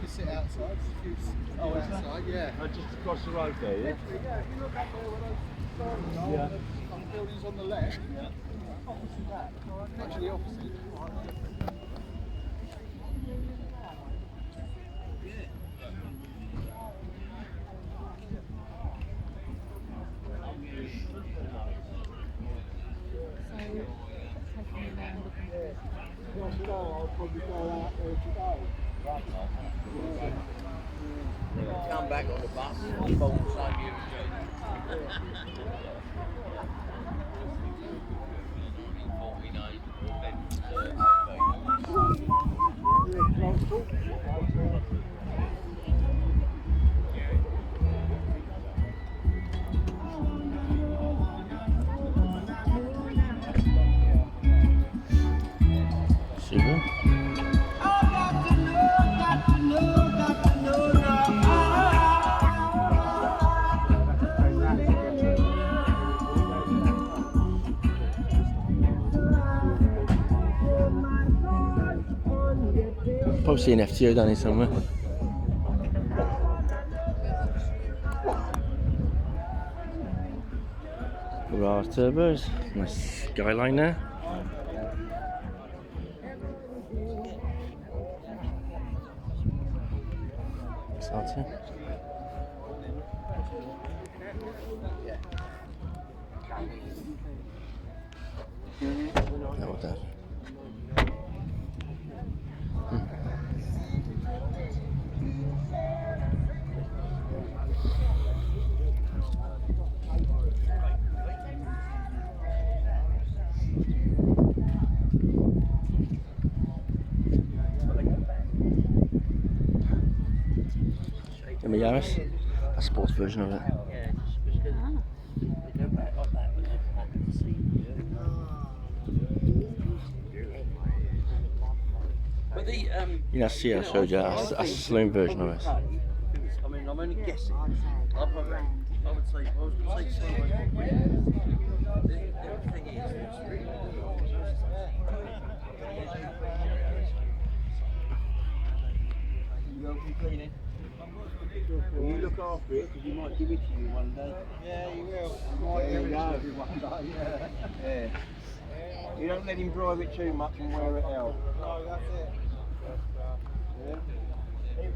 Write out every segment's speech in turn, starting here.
can sit outside. Oh, outside, yeah. Just across the road there, yeah? Yeah, if you look up there where those signs are, the buildings on the left, opposite that, actually opposite. I'll probably go out there today. Come back on the bus, full same year Super. Probably see an FTO down here somewhere. Garage turbos, nice skyline there. Exciting. No, what that? In the Yaris, a sports version of it. You know, see, I showed you a saloon version of it. I mean, I'm only guessing. I would say, I was going to say the thing is, it's really you go from cleaning. Will you look after it? Because you might give it to you one day. Yeah, you will. Might give it to you one day, yeah. You don't let him drive it too much and wear it out. No, that's it. Yeah.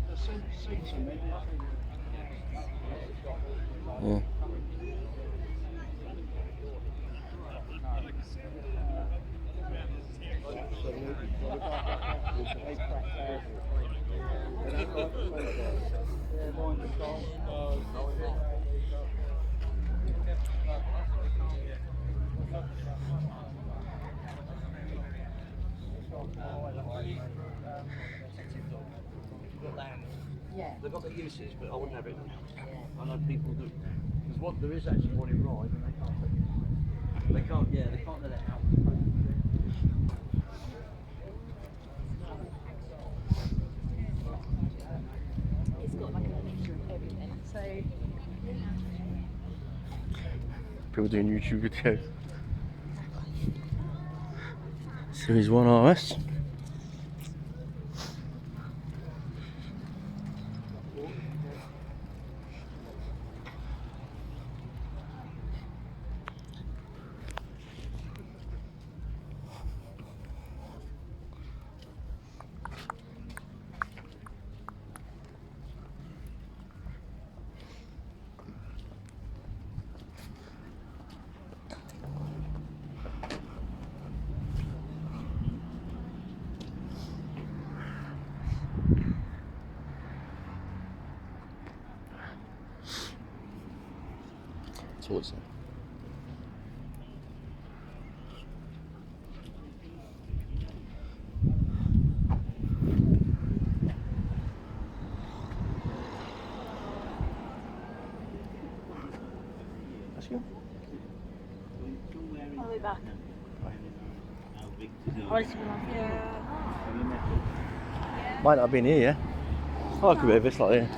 The seats in there. Yeah. Yeah. They've got the uses, but I wouldn't have it. I know people do. Because there is actually one in Rye, but they can't let it. They can't let it out. It's got like a mixture of everything. So People doing YouTube videos. Series 1 RS. Towards it. Let's go. I'll be back. Yeah. Might not have been here, yeah? Oh, I could be a bit like here.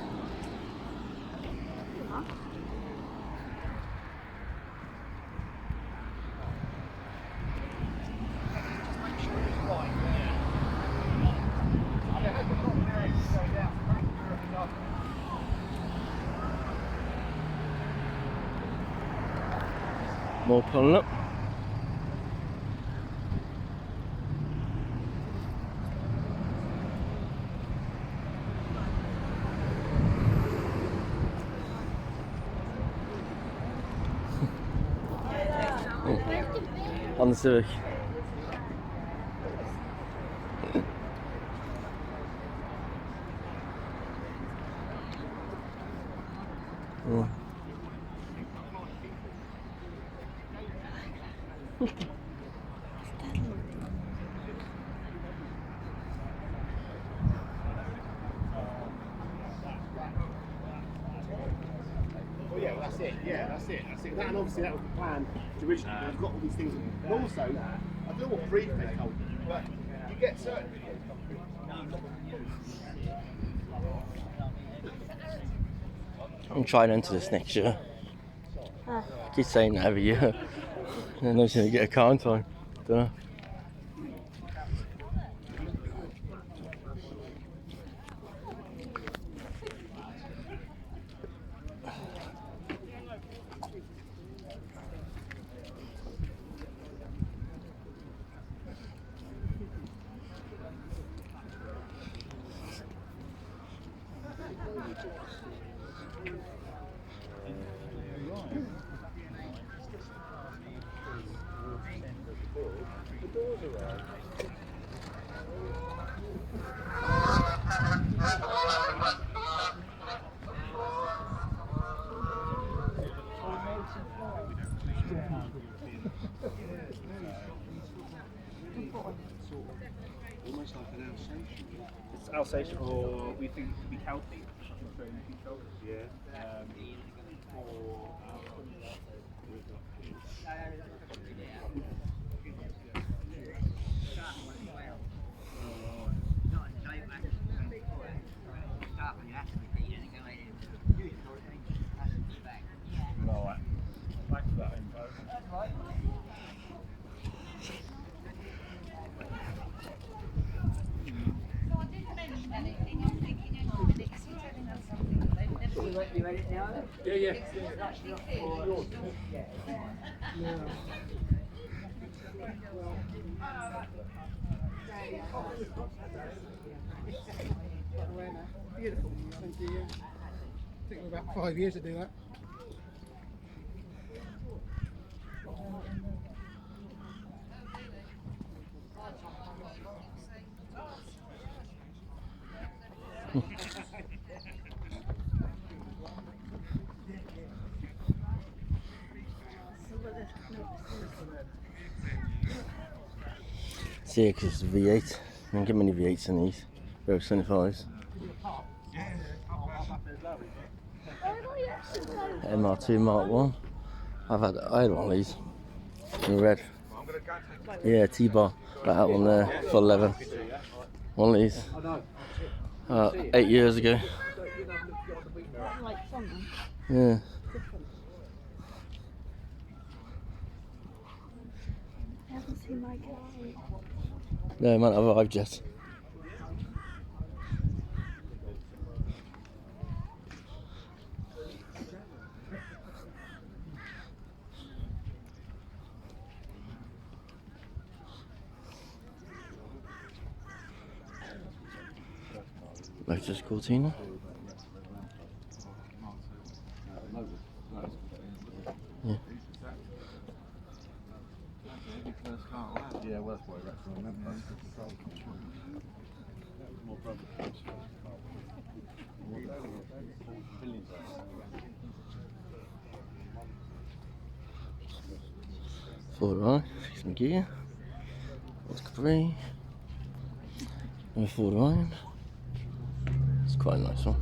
more pulling up. On the Civic. Oh. Oh yeah, well, that's it. Yeah, that's it. That's it. That, and obviously that was the plan originally. They've got all these things. And also, I don't know what brief they told you, but you get certain videos come through. I'm trying to enter this next year. I keep saying that every year. And I'm just going to get a car in time. Don't know. Almost like an Alsatian. It's Alsatian, or we think it could be Kelpie. Yeah. Right. Thanks for that info. Yeah, yeah. Beautiful. Thank you. Took me about 5 years to do that. See, because it's a V8. You don't get many V8s in these. They're 25s. MR2 Mark 1. I had one of these. In red. Yeah, T-bar. Like that one there. For 11. One of these. 8 years ago. Yeah. I haven't seen my car. No, it might have arrived yet. Lotus Cortina. Yeah. Yeah, well, that's why I recommend that. More brothers. Ford Ryan, some gear. Oscar 3. And a Ford Ryan. It's quite a nice one.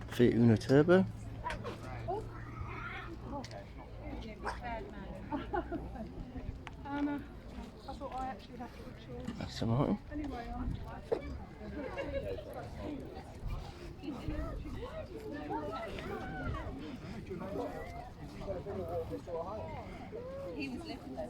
Fiat Uno Turbo. Anna, I thought I actually had to choose. That's alright. Anyway, he was living there.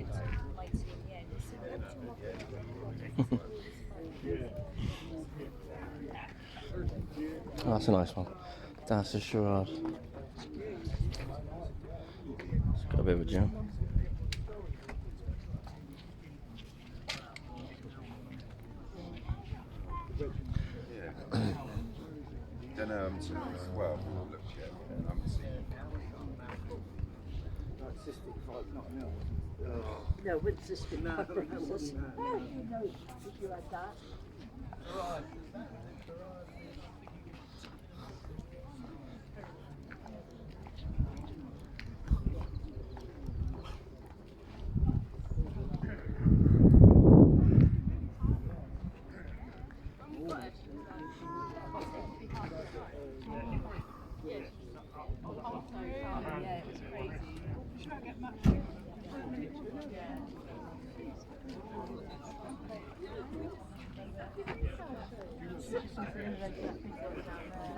said to mates in the end, I said, "What's your Oh, that's a nice one. That's a Sherrard. It's got a bit of a gem. Don't know, well, look, yeah, I haven't seen it. No, with cystic fibrosis. How do you know if you had that?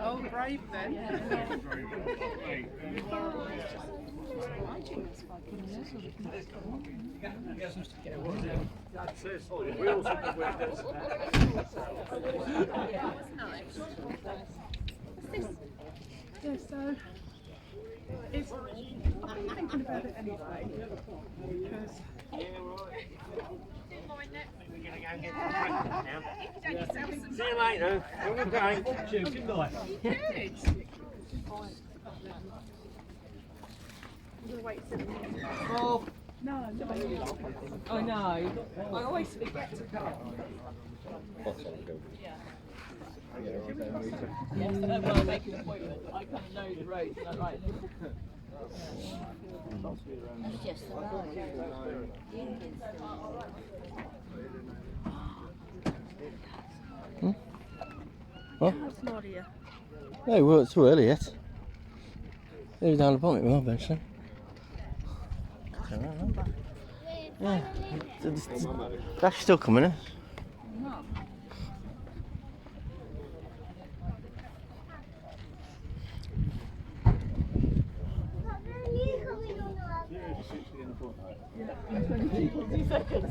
Oh, brave then. Yeah, so it's, I'm thinking about it anyway, because See you later. Have a good day. Good night. no, no. I know. I always forget to go. Yes, I don't want to make an appointment. I kind of know the roads and I like them. It's just the road. The Indians What? That's not here. No, well, it's too early yet. Maybe down the bottom, well, eventually. Yeah. That's still coming in. in 2 seconds.